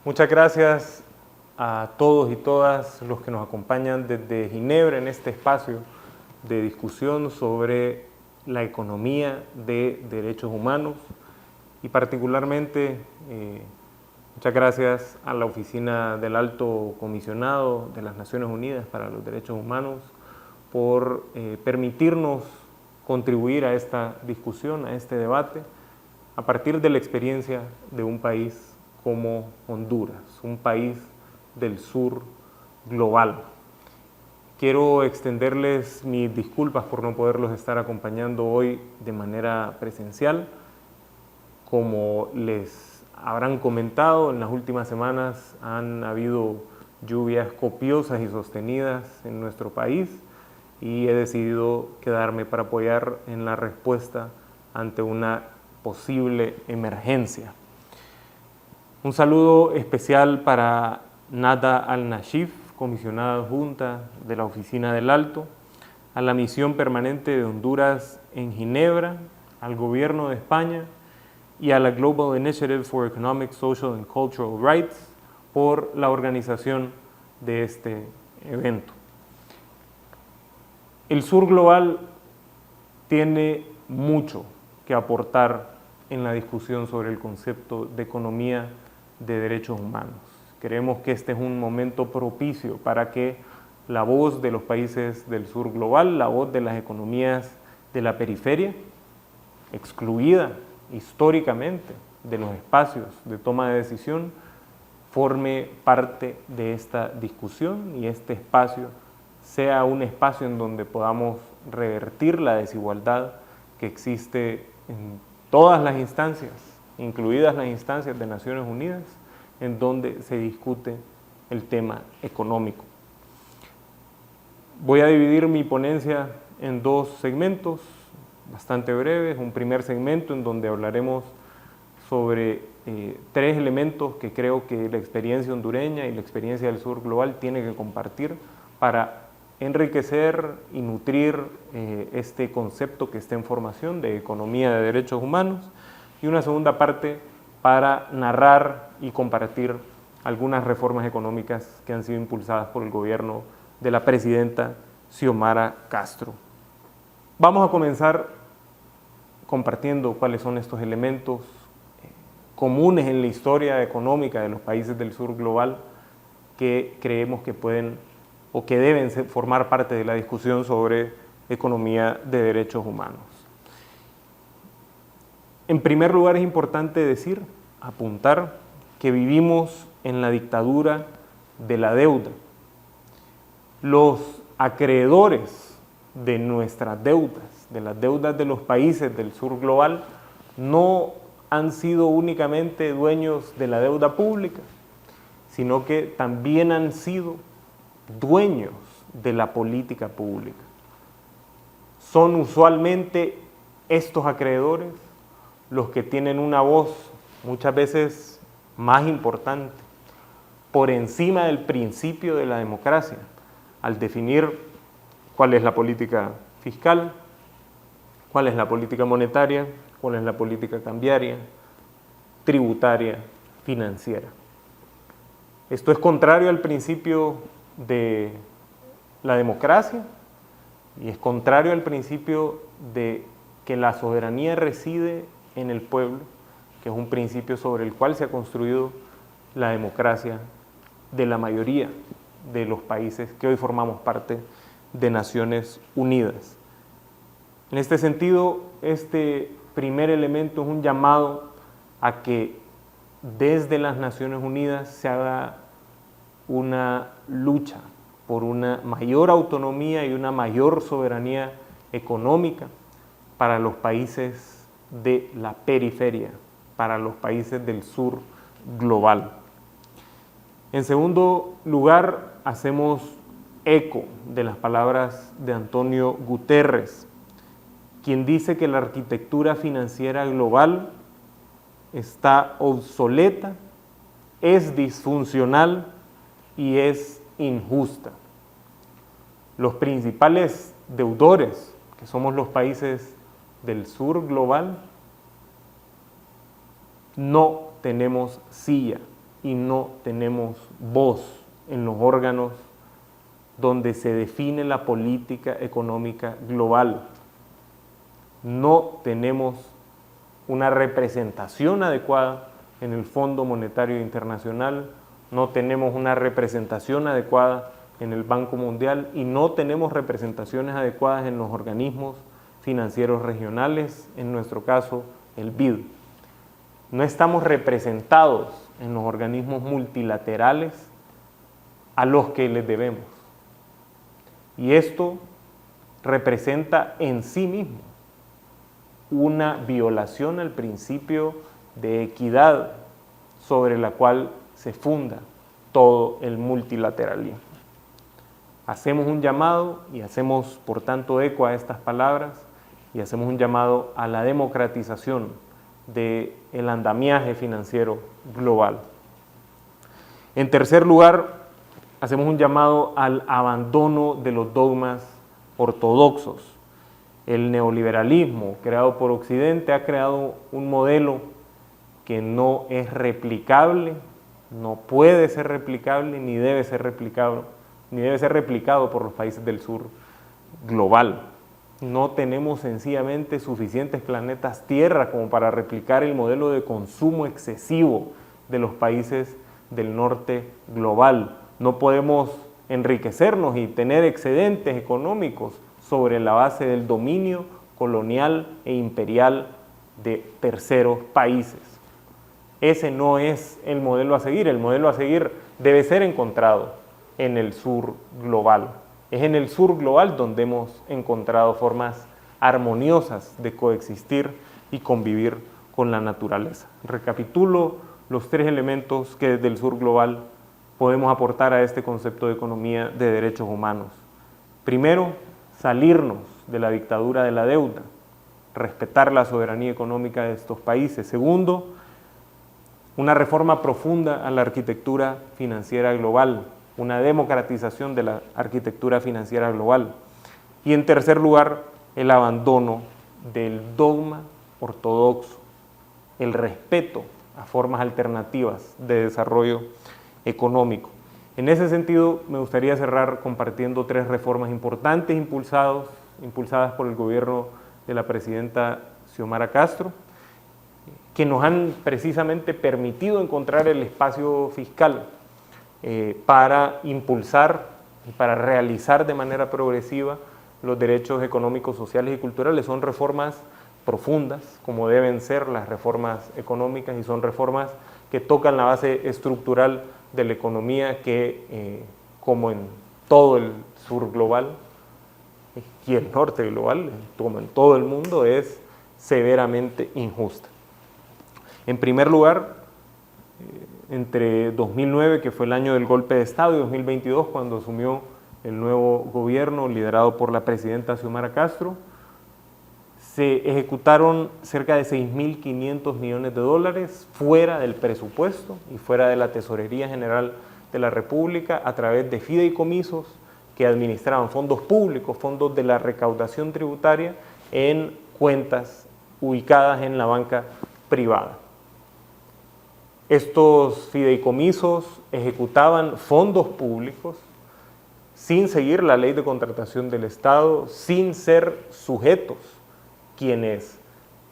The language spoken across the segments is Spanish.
Muchas gracias a todos y todas los que nos acompañan desde Ginebra en este espacio de discusión sobre la economía de derechos humanos y particularmente muchas gracias a la Oficina del Alto Comisionado de las Naciones Unidas para los Derechos Humanos por permitirnos contribuir a esta discusión, a este debate, a partir de la experiencia de un país como Honduras, un país del sur global. Quiero extenderles mis disculpas por no poderlos estar acompañando hoy de manera presencial. Como les habrán comentado, en las últimas semanas han habido lluvias copiosas y sostenidas en nuestro país y he decidido quedarme para apoyar en la respuesta ante una posible emergencia. Un saludo especial para Nada Al-Nashif, comisionada adjunta de la Oficina del Alto, a la Misión Permanente de Honduras en Ginebra, al Gobierno de España y a la Global Initiative for Economic, Social and Cultural Rights por la organización de este evento. El sur global tiene mucho que aportar en la discusión sobre el concepto de economía de derechos humanos. Creemos que este es un momento propicio para que la voz de los países del sur global, la voz de las economías de la periferia, excluida históricamente de los espacios de toma de decisión, forme parte de esta discusión y este espacio sea un espacio en donde podamos revertir la desigualdad que existe en todas las instancias, incluidas las instancias de Naciones Unidas, en donde se discute el tema económico. Voy a dividir mi ponencia en dos segmentos bastante breves. Un primer segmento en donde hablaremos sobre tres elementos que creo que la experiencia hondureña y la experiencia del sur global tiene que compartir para enriquecer y nutrir este concepto que está en formación de economía de derechos humanos, y una segunda parte para narrar y compartir algunas reformas económicas que han sido impulsadas por el gobierno de la presidenta Xiomara Castro. Vamos a comenzar compartiendo cuáles son estos elementos comunes en la historia económica de los países del sur global que creemos que pueden o que deben formar parte de la discusión sobre economía de derechos humanos. En primer lugar, es importante apuntar que vivimos en la dictadura de la deuda. Los acreedores de nuestras deudas, de las deudas de los países del sur global, no han sido únicamente dueños de la deuda pública, sino que también han sido dueños de la política pública. Son usualmente estos acreedores los que tienen una voz muchas veces más importante por encima del principio de la democracia al definir cuál es la política fiscal, cuál es la política monetaria, cuál es la política cambiaria, tributaria, financiera. Esto es contrario al principio de la democracia y es contrario al principio de que la soberanía reside en el pueblo, que es un principio sobre el cual se ha construido la democracia de la mayoría de los países que hoy formamos parte de Naciones Unidas. En este sentido, este primer elemento es un llamado a que desde las Naciones Unidas se haga una lucha por una mayor autonomía y una mayor soberanía económica para los países de la periferia, para los países del sur global. En segundo lugar, hacemos eco de las palabras de Antonio Guterres, quien dice que la arquitectura financiera global está obsoleta, es disfuncional y es injusta. Los principales deudores, que somos los países del sur global, no tenemos silla y no tenemos voz en los órganos donde se define la política económica global. No tenemos una representación adecuada en el Fondo Monetario Internacional, no tenemos una representación adecuada en el Banco Mundial y no tenemos representaciones adecuadas en los organismos financieros regionales, en nuestro caso el BID. No estamos representados en los organismos multilaterales a los que les debemos. Y esto representa en sí mismo una violación al principio de equidad sobre la cual se funda todo el multilateralismo. Hacemos un llamado y hacemos por tanto eco a estas palabras y hacemos un llamado a la democratización del andamiaje financiero global. En tercer lugar, hacemos un llamado al abandono de los dogmas ortodoxos. El neoliberalismo creado por Occidente ha creado un modelo que no es replicable, no puede ser replicable ni debe ser replicado por los países del sur global. No tenemos sencillamente suficientes planetas Tierra como para replicar el modelo de consumo excesivo de los países del norte global. No podemos enriquecernos y tener excedentes económicos sobre la base del dominio colonial e imperial de terceros países. Ese no es el modelo a seguir. El modelo a seguir debe ser encontrado en el sur global. Es en el sur global donde hemos encontrado formas armoniosas de coexistir y convivir con la naturaleza. Recapitulo los tres elementos que desde el sur global podemos aportar a este concepto de economía de derechos humanos. Primero, salirnos de la dictadura de la deuda, respetar la soberanía económica de estos países. Segundo, una reforma profunda a la arquitectura financiera global, una democratización de la arquitectura financiera global. Y en tercer lugar, el abandono del dogma ortodoxo, el respeto a formas alternativas de desarrollo económico. En ese sentido, me gustaría cerrar compartiendo tres reformas importantes impulsadas por el gobierno de la presidenta Xiomara Castro, que nos han precisamente permitido encontrar el espacio fiscal para impulsar y para realizar de manera progresiva los derechos económicos, sociales y culturales. Son reformas profundas, como deben ser las reformas económicas, y son reformas que tocan la base estructural de la economía que, como en todo el sur global y el norte global, como en todo el mundo, es severamente injusta. En primer lugar, entre 2009, que fue el año del golpe de Estado, y 2022, cuando asumió el nuevo gobierno liderado por la presidenta Xiomara Castro, se ejecutaron cerca de 6.500 millones de dólares fuera del presupuesto y fuera de la Tesorería General de la República a través de fideicomisos que administraban fondos públicos, fondos de la recaudación tributaria, en cuentas ubicadas en la banca privada. Estos fideicomisos ejecutaban fondos públicos sin seguir la ley de contratación del Estado, sin ser sujetos quienes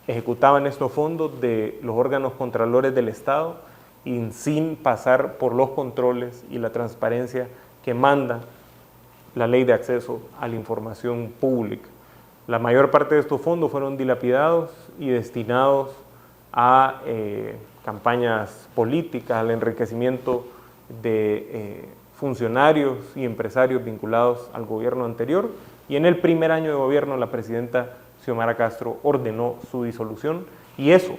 ejecutaban estos fondos de los órganos contralores del Estado y sin pasar por los controles y la transparencia que manda la ley de acceso a la información pública. La mayor parte de estos fondos fueron dilapidados y destinados a campañas políticas, al enriquecimiento de funcionarios y empresarios vinculados al gobierno anterior, y en el primer año de gobierno la presidenta Xiomara Castro ordenó su disolución, y eso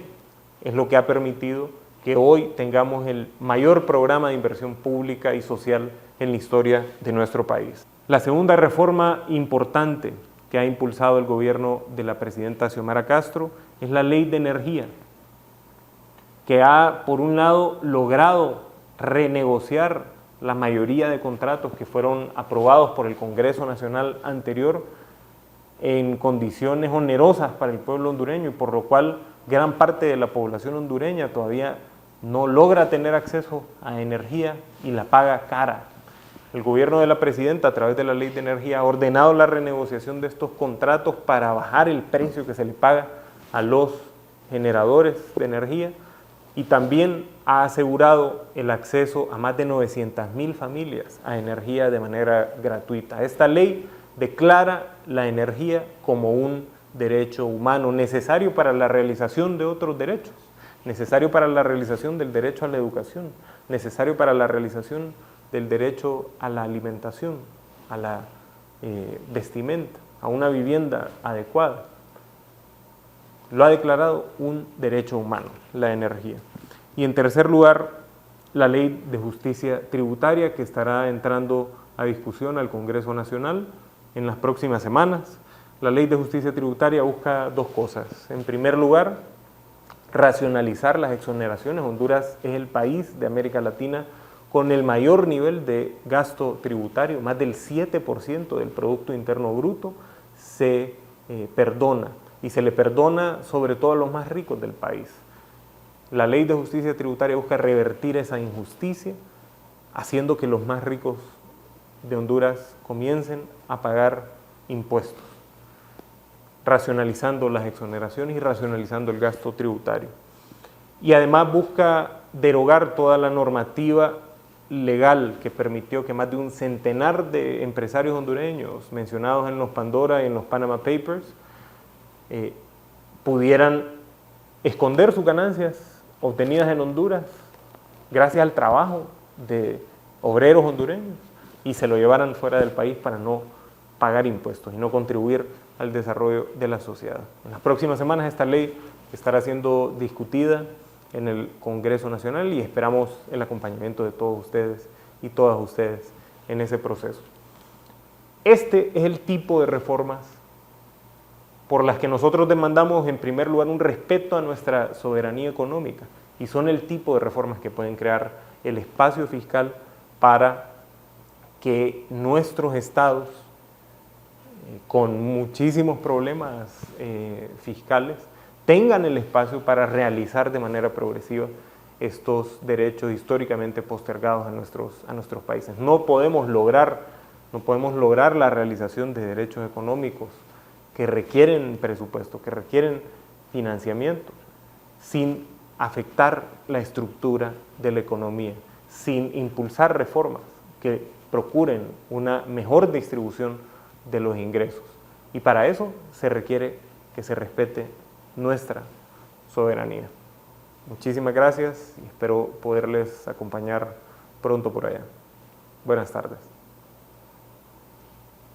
es lo que ha permitido que hoy tengamos el mayor programa de inversión pública y social en la historia de nuestro país. La segunda reforma importante que ha impulsado el gobierno de la presidenta Xiomara Castro es la Ley de Energía, que ha, por un lado, logrado renegociar la mayoría de contratos que fueron aprobados por el Congreso Nacional anterior en condiciones onerosas para el pueblo hondureño, y por lo cual gran parte de la población hondureña todavía no logra tener acceso a energía y la paga cara. El gobierno de la presidenta, a través de la Ley de Energía, ha ordenado la renegociación de estos contratos para bajar el precio que se le paga a los generadores de energía y también ha asegurado el acceso a más de 900,000 familias a energía de manera gratuita. Esta ley declara la energía como un derecho humano necesario para la realización de otros derechos, necesario para la realización del derecho a la educación, necesario para la realización del derecho a la alimentación, a la vestimenta, a una vivienda adecuada. Lo ha declarado un derecho humano, la energía. Y en tercer lugar, la Ley de Justicia Tributaria, que estará entrando a discusión al Congreso Nacional en las próximas semanas. La Ley de Justicia Tributaria busca dos cosas. En primer lugar, racionalizar las exoneraciones. Honduras es el país de América Latina con el mayor nivel de gasto tributario, más del 7% del Producto Interno Bruto se perdona, y se le perdona sobre todo a los más ricos del país. La Ley de Justicia Tributaria busca revertir esa injusticia, haciendo que los más ricos de Honduras comiencen a pagar impuestos, racionalizando las exoneraciones y racionalizando el gasto tributario. Y además busca derogar toda la normativa legal que permitió que más de un centenar de empresarios hondureños mencionados en los Pandora y en los Panama Papers pudieran esconder sus ganancias obtenidas en Honduras gracias al trabajo de obreros hondureños y se lo llevaran fuera del país para no pagar impuestos y no contribuir al desarrollo de la sociedad. En las próximas semanas esta ley estará siendo discutida en el Congreso Nacional y esperamos el acompañamiento de todos ustedes y todas ustedes en ese proceso. Este es el tipo de reformas por las que nosotros demandamos en primer lugar un respeto a nuestra soberanía económica y son el tipo de reformas que pueden crear el espacio fiscal para que nuestros estados con muchísimos problemas fiscales tengan el espacio para realizar de manera progresiva estos derechos históricamente postergados a nuestros países. No podemos lograr la realización de derechos económicos que requieren presupuesto, que requieren financiamiento, sin afectar la estructura de la economía, sin impulsar reformas que procuren una mejor distribución de los ingresos. Y para eso se requiere que se respete nuestra soberanía. Muchísimas gracias y espero poderles acompañar pronto por allá. Buenas tardes.